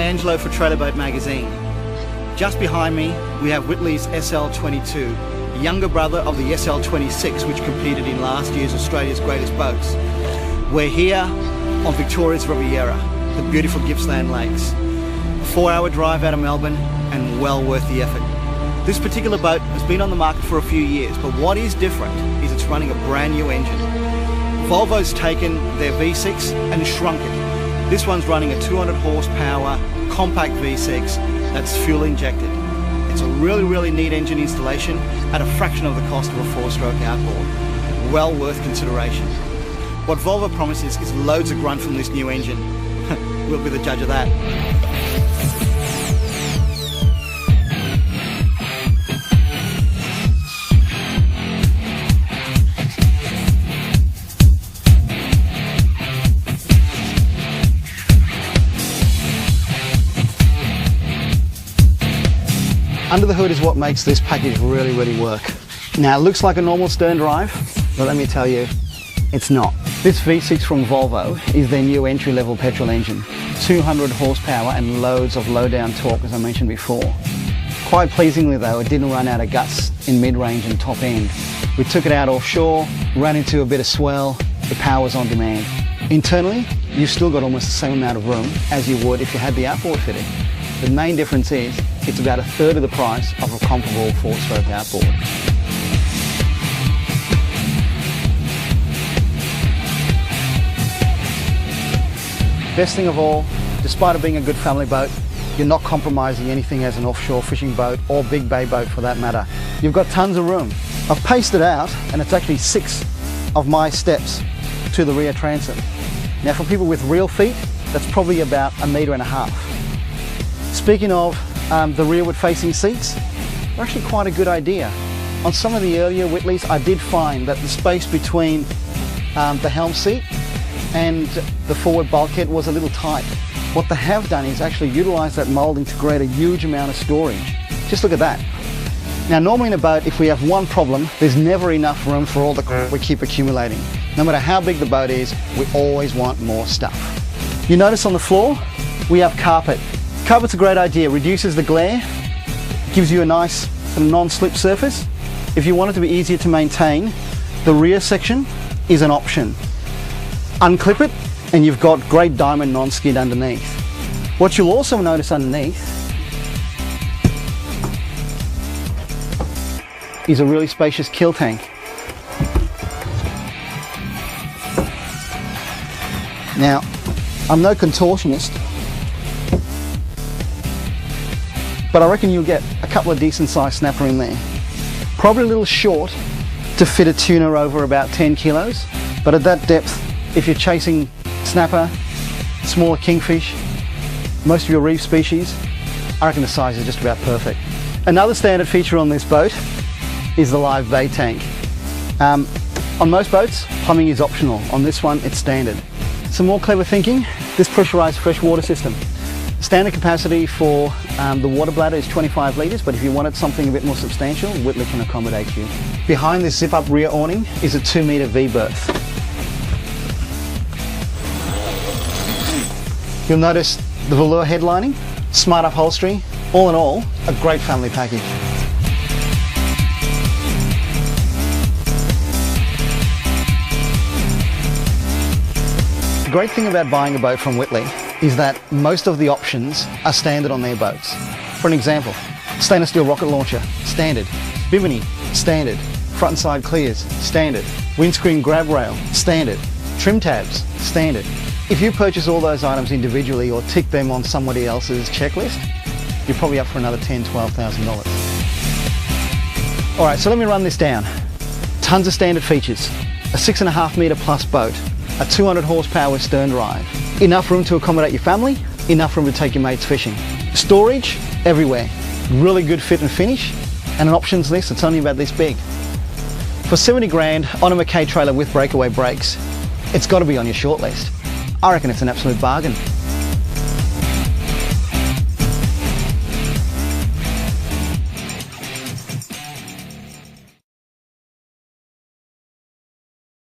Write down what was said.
Hi, Angelo for Trailer Boat Magazine. Just behind me we have Whittley's SL22, younger brother of the SL26 which competed in last year's Australia's Greatest Boats. We're here on Victoria's Riviera, the beautiful Gippsland Lakes. A 4-hour drive out of Melbourne and well worth the effort. This particular boat has been on the market for a few years, but what is different is it's running a brand new engine. Volvo's taken their V6 and shrunk it. This one's running a 200 horsepower compact V6 that's fuel injected. It's a really neat engine installation at a fraction of the cost of a 4-stroke outboard. Well worth consideration. What Volvo promises is loads of grunt from this new engine. We'll be the judge of that. Under the hood is what makes this package really work. Now it looks like a normal stern drive, but let me tell you, it's not. This V6 from Volvo is their new entry-level petrol engine. 200 horsepower and loads of low-down torque, as I mentioned before. Quite pleasingly though, it didn't run out of guts in mid-range and top end. We took it out offshore, ran into a bit of swell, the power's on demand. Internally, you've still got almost the same amount of room as you would if you had the outboard fitted. The main difference is it's about a third of the price of a comparable 4-stroke outboard. Best thing of all, despite it being a good family boat, you're not compromising anything as an offshore fishing boat or big bay boat for that matter. You've got tons of room. I've paced it out and it's actually 6 of my steps to the rear transom. Now for people with real feet, that's probably about 1.5 meters. Speaking of the rearward facing seats, they're actually quite a good idea. On some of the earlier Whittleys, I did find that the space between the helm seat and the forward bulkhead was a little tight. What they have done is actually utilize that moulding to create a huge amount of storage. Just look at that. Now normally in a boat, if we have one problem, there's never enough room for all the crap we keep accumulating. No matter how big the boat is, we always want more stuff. You notice on the floor, we have carpet. Carpet's a great idea, reduces the glare, gives you a nice non-slip surface. If you want it to be easier to maintain, the rear section is an option. Unclip it and you've got great diamond non-skid underneath. What you'll also notice underneath is a really spacious kill tank. Now, I'm no contortionist, but I reckon you'll get a couple of decent sized snapper in there. Probably a little short to fit a tuna over about 10 kilos, but at that depth, if you're chasing snapper, smaller kingfish, most of your reef species, I reckon the size is just about perfect. Another standard feature on this boat is the live bay tank. On most boats, plumbing is optional. On this one, it's standard. Some more clever thinking, this pressurized freshwater system. Standard capacity for the water bladder is 25 litres, but if you wanted something a bit more substantial, Whittley can accommodate you. Behind this zip-up rear awning is a 2-metre V-berth. You'll notice the velour headlining, smart upholstery, all in all, a great family package. The great thing about buying a boat from Whittley is that most of the options are standard on their boats. For an example, stainless steel rocket launcher, standard. Bimini, standard. Front and side clears, standard. Windscreen grab rail, standard. Trim tabs, standard. If you purchase all those items individually or tick them on somebody else's checklist, you're probably up for another $10,000, $12,000. All right, so let me run this down. Tons of standard features. A 6.5 metre plus boat, a 200 horsepower stern drive. Enough room to accommodate your family, enough room to take your mates fishing. Storage everywhere. Really good fit and finish, and an options list that's only about this big. For 70 grand on a McKay trailer with breakaway brakes, it's got to be on your shortlist. I reckon it's an absolute bargain.